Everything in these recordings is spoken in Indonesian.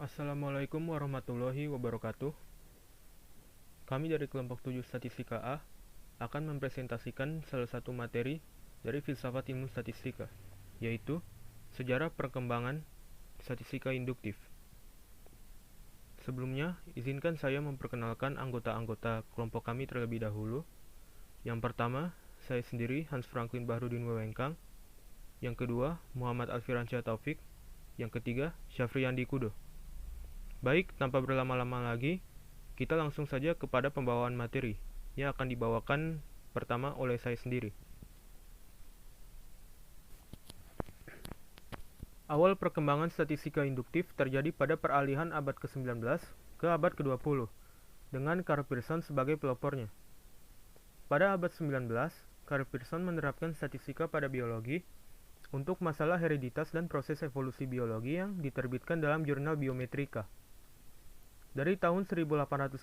Assalamualaikum warahmatullahi wabarakatuh. Kami dari kelompok 7 Statistika A akan mempresentasikan salah satu materi dari filsafat ilmu statistika, yaitu sejarah perkembangan statistika induktif. Sebelumnya, izinkan saya memperkenalkan anggota-anggota kelompok kami terlebih dahulu. Yang pertama, saya sendiri Hans Franklin Bahrudin Wewengkang. Yang kedua, Muhammad Alfiransyah Taufik. Yang ketiga, Syafriyandi Kudo. Baik, tanpa berlama-lama lagi, kita langsung saja kepada pembawaan materi yang akan dibawakan pertama oleh saya sendiri. Awal perkembangan statistika induktif terjadi pada peralihan abad ke-19 ke abad ke-20 dengan Karl Pearson sebagai pelopornya. Pada abad 19, Karl Pearson menerapkan statistika pada biologi untuk masalah hereditas dan proses evolusi biologi yang diterbitkan dalam jurnal Biometrika. Dari tahun 1893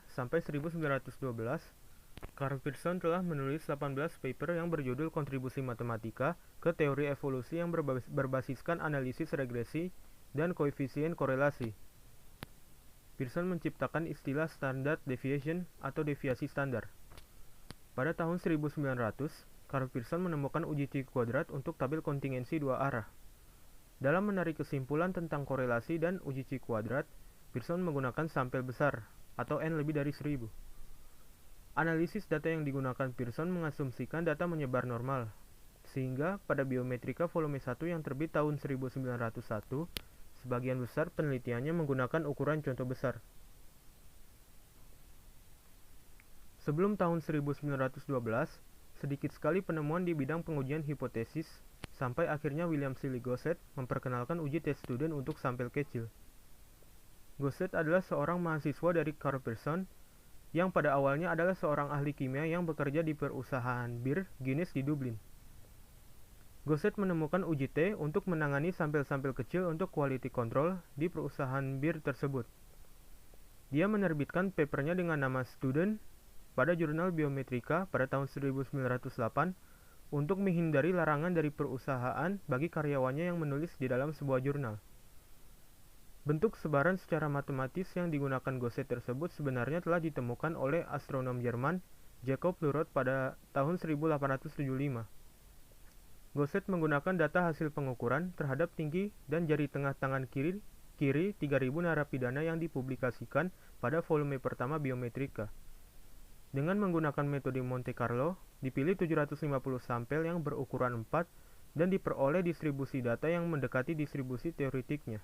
sampai 1912, Karl Pearson telah menulis 18 paper yang berjudul Kontribusi Matematika ke Teori Evolusi yang berbasiskan analisis regresi dan koefisien korelasi. Pearson menciptakan istilah standard deviation atau deviasi standar. Pada tahun 1900, Karl Pearson menemukan uji C kuadrat untuk tabel kontingensi dua arah. Dalam menarik kesimpulan tentang korelasi dan uji C kuadrat, Pearson menggunakan sampel besar, atau N lebih dari 1000. Analisis data yang digunakan Pearson mengasumsikan data menyebar normal, sehingga pada Biometrika volume 1 yang terbit tahun 1901, sebagian besar penelitiannya menggunakan ukuran contoh besar. Sebelum tahun 1912, sedikit sekali penemuan di bidang pengujian hipotesis, sampai akhirnya William Seeley Gosset memperkenalkan uji test student untuk sampel kecil. Gosset adalah seorang mahasiswa dari Karl Pearson yang pada awalnya adalah seorang ahli kimia yang bekerja di perusahaan bir Guinness di Dublin. Gosset menemukan uji T untuk menangani sampel-sampel kecil untuk quality control di perusahaan bir tersebut. Dia menerbitkan papernya dengan nama Student pada jurnal Biometrika pada tahun 1908 untuk menghindari larangan dari perusahaan bagi karyawannya yang menulis di dalam sebuah jurnal. Bentuk sebaran secara matematis yang digunakan Gosset tersebut sebenarnya telah ditemukan oleh astronom Jerman Jacob Leroth pada tahun 1875. Gosset menggunakan data hasil pengukuran terhadap tinggi dan jari tengah tangan kiri 3000 narapidana yang dipublikasikan pada volume pertama Biometrika. Dengan menggunakan metode Monte Carlo, dipilih 750 sampel yang berukuran 4 dan diperoleh distribusi data yang mendekati distribusi teoretiknya.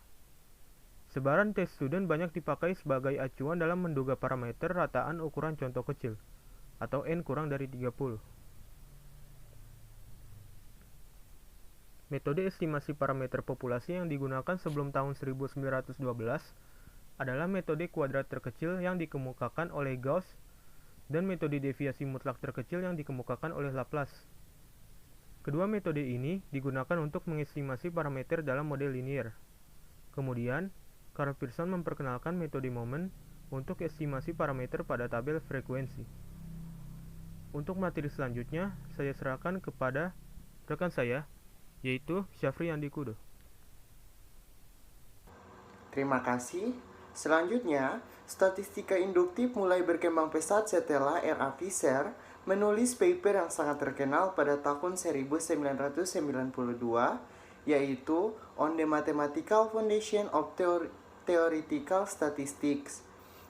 Sebaran test student banyak dipakai sebagai acuan dalam menduga parameter rataan ukuran contoh kecil, atau N kurang dari 30. Metode estimasi parameter populasi yang digunakan sebelum tahun 1912 adalah metode kuadrat terkecil yang dikemukakan oleh Gauss dan metode deviasi mutlak terkecil yang dikemukakan oleh Laplace. Kedua metode ini digunakan untuk mengestimasi parameter dalam model linier. Kemudian, Karl Pearson memperkenalkan metode Moment untuk estimasi parameter pada tabel frekuensi. Untuk materi selanjutnya, saya serahkan kepada rekan saya, yaitu Syafriyandi Kudo. Terima kasih. Selanjutnya, statistika induktif mulai berkembang pesat setelah R.A. Fisher menulis paper yang sangat terkenal pada tahun 1992, yaitu On the Mathematical Foundation of Theoretical Statistics.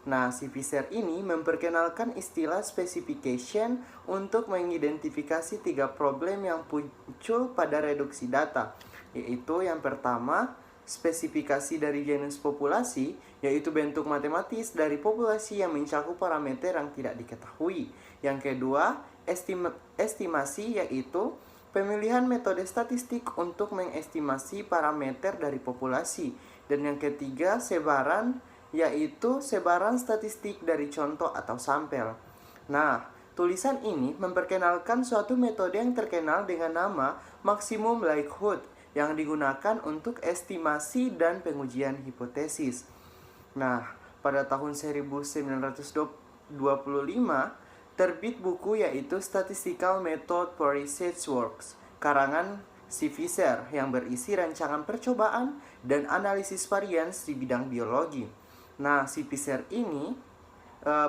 Nah, si Fisher ini memperkenalkan istilah specification untuk mengidentifikasi 3 problem yang muncul pada reduksi data, yaitu yang pertama, spesifikasi dari genus populasi, yaitu bentuk matematis dari populasi yang mencakup parameter yang tidak diketahui. Yang kedua, estimasi, yaitu pemilihan metode statistik untuk mengestimasi parameter dari populasi. Dan yang ketiga, sebaran, yaitu sebaran statistik dari contoh atau sampel. Nah, tulisan ini memperkenalkan suatu metode yang terkenal dengan nama maximum likelihood yang digunakan untuk estimasi dan pengujian hipotesis. Nah, pada tahun 1925 terbit buku yaitu Statistical Method for Research Works, karangan si Fisher yang berisi rancangan percobaan dan analisis varians di bidang biologi. Nah, si Fisher ini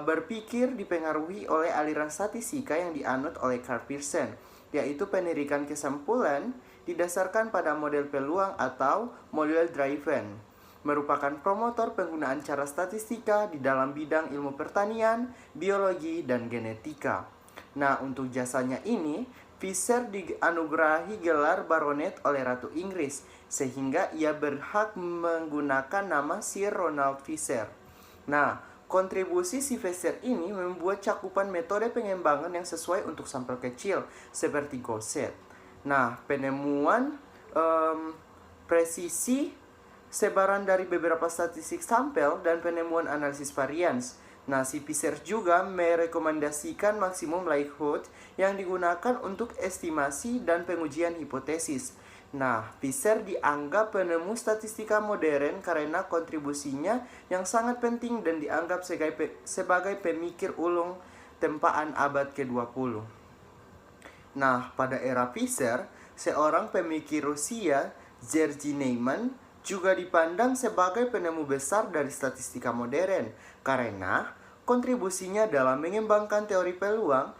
berpikir dipengaruhi oleh aliran statistika yang dianut oleh Carl Pearson, yaitu penerikan kesimpulan didasarkan pada model peluang atau model driven, merupakan promotor penggunaan cara statistika di dalam bidang ilmu pertanian, biologi, dan genetika. Nah, untuk jasanya ini, Fisher dianugerahi gelar baronet oleh Ratu Inggris, sehingga ia berhak menggunakan nama Sir Ronald Fisher. Nah, kontribusi si Fisher ini membuat cakupan metode pengembangan yang sesuai untuk sampel kecil, seperti Gosset. Nah, penemuan presisi sebaran dari beberapa statistik sampel dan penemuan analisis varians. Nah, si Fisher juga merekomendasikan maksimum likelihood yang digunakan untuk estimasi dan pengujian hipotesis. Nah, Fisher dianggap penemu statistika modern karena kontribusinya yang sangat penting dan dianggap sebagai pemikir ulung tempaan abad ke-20. Nah, pada era Fisher, seorang pemikir Rusia, Georgy Neyman, juga dipandang sebagai penemu besar dari statistika modern karena kontribusinya dalam mengembangkan teori peluang,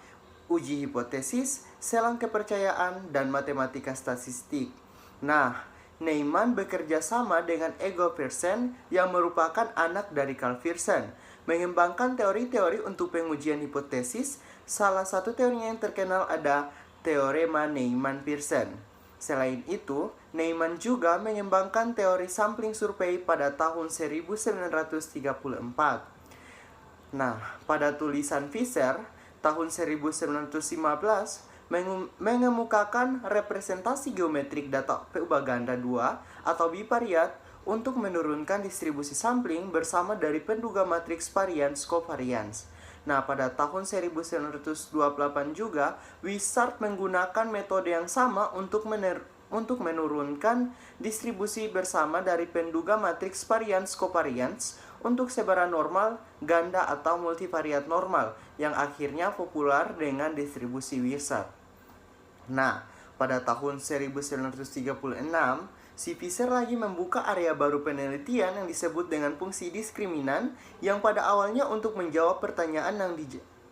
uji hipotesis, selang kepercayaan, dan matematika statistik. Nah, Neyman bekerja sama dengan Ego Pearson yang merupakan anak dari Carl Pearson, mengembangkan teori-teori untuk pengujian hipotesis. Salah satu teorinya yang terkenal ada teorema Neyman-Pearson. Selain itu, Neyman juga mengembangkan teori sampling survei pada tahun 1934. Nah, pada tulisan Fisher tahun 1915 mengemukakan representasi geometrik data PU ganda 2 atau bivariat untuk menurunkan distribusi sampling bersama dari penduga matriks varians covariance. Nah, pada tahun 1928 juga, Wishart menggunakan metode yang sama untuk menurunkan distribusi bersama dari penduga matriks varians covariance untuk sebaran normal, ganda, atau multivariat normal, yang akhirnya populer dengan distribusi Wishart. Nah, pada tahun 1936, si Fisher lagi membuka area baru penelitian yang disebut dengan fungsi diskriminan yang pada awalnya untuk menjawab pertanyaan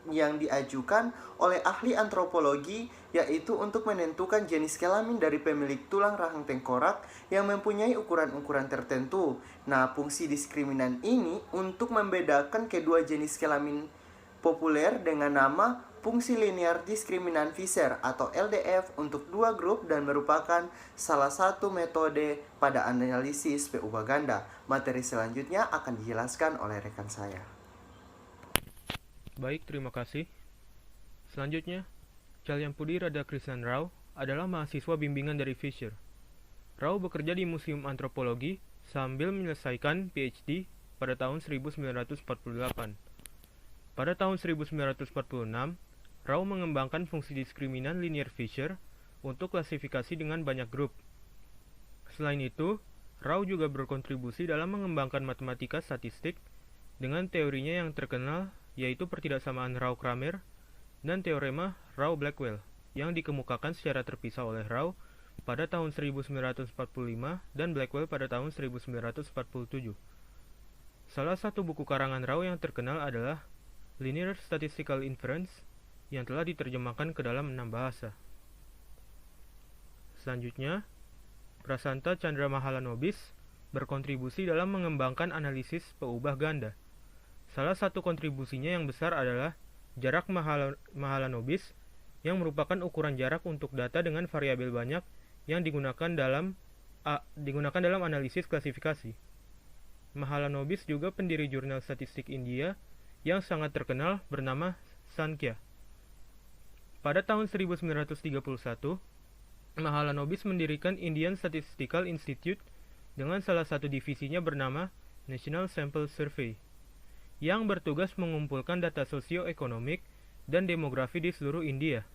yang diajukan oleh ahli antropologi, yaitu untuk menentukan jenis kelamin dari pemilik tulang rahang tengkorak yang mempunyai ukuran-ukuran tertentu. Nah, fungsi diskriminan ini untuk membedakan kedua jenis kelamin populer dengan nama fungsi linear diskriminan Fisher atau LDF untuk dua grup dan merupakan salah satu metode pada analisis PU ganda. Materi selanjutnya akan dijelaskan oleh rekan saya. Baik, terima kasih. Selanjutnya, Calyampudi Radhakrishnan Rao adalah mahasiswa bimbingan dari Fisher. Rao bekerja di Museum Antropologi sambil menyelesaikan PhD pada tahun 1948. Pada tahun 1946, Rao mengembangkan fungsi diskriminan linear Fisher untuk klasifikasi dengan banyak grup. Selain itu, Rao juga berkontribusi dalam mengembangkan matematika statistik dengan teorinya yang terkenal, yaitu pertidaksamaan Rao-Kramer dan teorema Rao-Blackwell yang dikemukakan secara terpisah oleh Rao pada tahun 1945 dan Blackwell pada tahun 1947. Salah satu buku karangan Rao yang terkenal adalah Linear Statistical Inference yang telah diterjemahkan ke dalam 6 bahasa. Selanjutnya, Prasanta Chandra Mahalanobis berkontribusi dalam mengembangkan analisis peubah ganda. Salah satu kontribusinya yang besar adalah jarak Mahalanobis yang merupakan ukuran jarak untuk data dengan variabel banyak yang digunakan dalam analisis klasifikasi. Mahalanobis juga pendiri jurnal statistik India yang sangat terkenal bernama Sankhya. Pada tahun 1931, Mahalanobis mendirikan Indian Statistical Institute dengan salah satu divisinya bernama National Sample Survey, yang bertugas mengumpulkan data sosioekonomik dan demografi di seluruh India.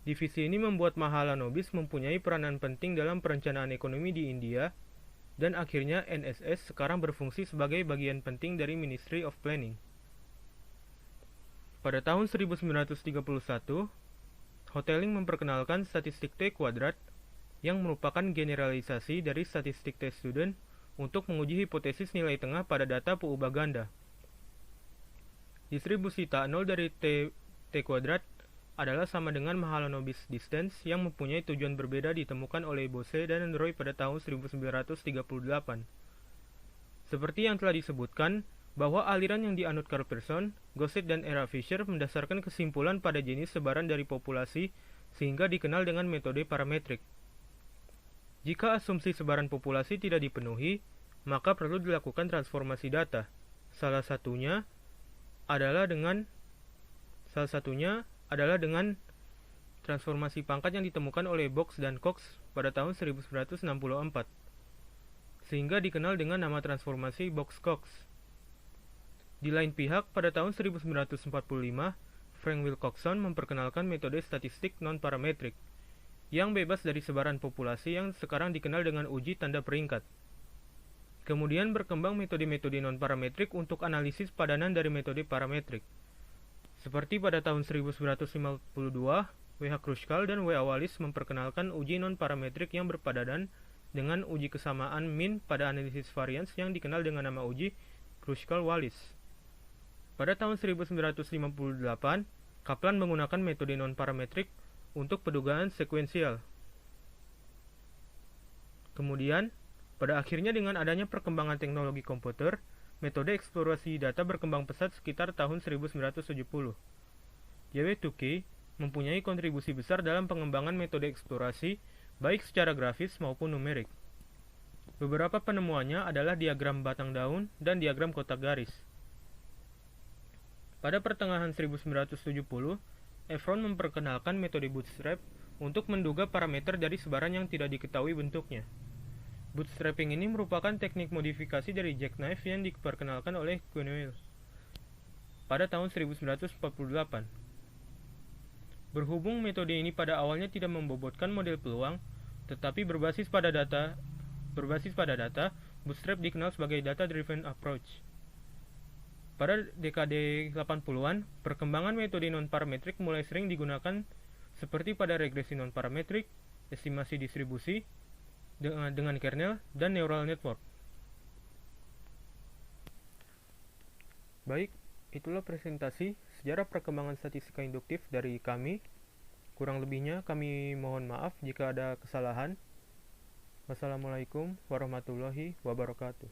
Divisi ini membuat Mahalanobis mempunyai peranan penting dalam perencanaan ekonomi di India, dan akhirnya NSS sekarang berfungsi sebagai bagian penting dari Ministry of Planning. Pada tahun 1931, Hotelling memperkenalkan statistik T kuadrat yang merupakan generalisasi dari statistik test student untuk menguji hipotesis nilai tengah pada data peubah ganda. Distribusi tak nol dari T kuadrat adalah sama dengan Mahalanobis distance yang mempunyai tujuan berbeda ditemukan oleh Bose dan Roy pada tahun 1938. Seperti yang telah disebutkan, bahwa aliran yang dianut Carl Pearson, Gosset dan Era Fisher mendasarkan kesimpulan pada jenis sebaran dari populasi sehingga dikenal dengan metode parametrik. Jika asumsi sebaran populasi tidak dipenuhi, maka perlu dilakukan transformasi data. Salah satunya adalah dengan transformasi pangkat yang ditemukan oleh Box dan Cox pada tahun 1964, sehingga dikenal dengan nama transformasi Box-Cox. Di lain pihak, pada tahun 1945, Frank Wilcoxon memperkenalkan metode statistik non-parametrik, yang bebas dari sebaran populasi yang sekarang dikenal dengan uji tanda peringkat. Kemudian berkembang metode-metode non-parametrik untuk analisis padanan dari metode parametrik. Seperti pada tahun 1952, W.H. Kruskal dan W.A. Wallis memperkenalkan uji non-parametrik yang berpadanan dengan uji kesamaan mean pada analisis variance yang dikenal dengan nama uji Kruskal-Wallis. Pada tahun 1958, Kaplan menggunakan metode non-parametrik untuk pendugaan sekuensial. Kemudian, pada akhirnya dengan adanya perkembangan teknologi komputer, metode eksplorasi data berkembang pesat sekitar tahun 1970. J.W. Tukey mempunyai kontribusi besar dalam pengembangan metode eksplorasi, baik secara grafis maupun numerik. Beberapa penemuannya adalah diagram batang daun dan diagram kotak garis. Pada pertengahan 1970, Efron memperkenalkan metode bootstrap untuk menduga parameter dari sebaran yang tidak diketahui bentuknya. Bootstrapping ini merupakan teknik modifikasi dari jackknife yang diperkenalkan oleh Quenouille pada tahun 1948. Berhubung metode ini pada awalnya tidak membobotkan model peluang, tetapi berbasis pada data, bootstrap dikenal sebagai data-driven approach. Pada dekade 80-an, perkembangan metode non-parametrik mulai sering digunakan seperti pada regresi non-parametrik, estimasi distribusi, dengan kernel, dan neural network. Baik, itulah presentasi sejarah perkembangan statistika induktif dari kami. Kurang lebihnya kami mohon maaf jika ada kesalahan. Wassalamualaikum warahmatullahi wabarakatuh.